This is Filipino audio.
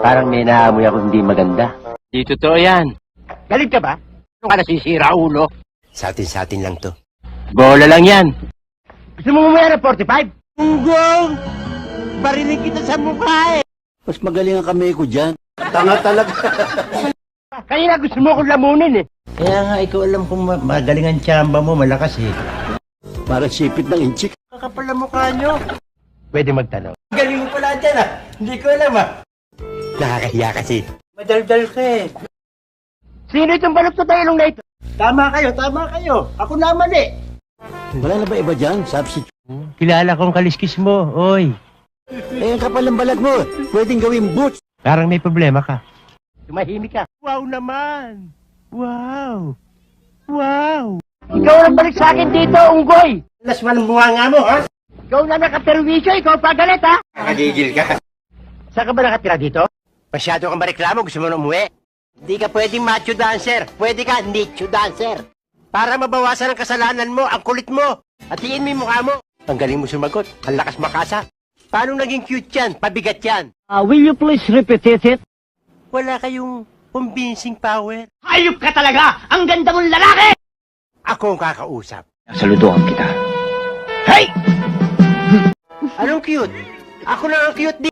Parang may naamoy ako hindi maganda. Di totoo yan. Galit ka ba? Ano ka nasisira, ulo? Sa atin lang to. Bola lang yan. Gusto mo mamaya ng 45? Unggong! Barinig kita sa mukha eh! Mas magaling ang kamay ko dyan. Tanga talaga. Kanina gusto mo akong lamunin eh. Kaya nga, ikaw alam kung magaling ang tsamba mo, malakas eh. Para sipit ng inchik. Kakapal na mukha nyo. Pwede magtanong. Galing mo pala dyan ah. Hindi ko alam ah. Nakakahiya kasi. Madaldal ka eh. Sino itong balot sa tailong na ito? Tama kayo. Ako naman eh. Wala na ba iba dyan? Substitute. Kilala kong kaliskis mo, oy. Eh, ang kapal ng balat mo. Pwedeng gawing boots. Parang may problema ka. Tumahimik ka. Wow naman! Wow! Wow! Ikaw ang balik sa akin dito, unggoy! Alas man ang bunganga mo, ha? Ikaw na nakaperwisyo, ikaw pa galit, ha? Nakagigil ka. Saan ka ba nakatira dito? Masyado kang mareklamo, gusto mo na umuwi? Hindi ka pwedeng macho dancer. Pwede ka nicho dancer. Para mabawasan ang kasalanan mo, ang kulit mo. Hatiin mo yung mukha mo. Ang galing mo sumagot. Ang lakas makasa. Paano naging cute yan? Pabigat yan. Will you please repeat it? Wala kayong convincing power. Hayop ka talaga! Ang ganda mong lalaki! Ako ang kakausap. Saludohan kita. Hey! Anong cute? Ako lang ang cute di.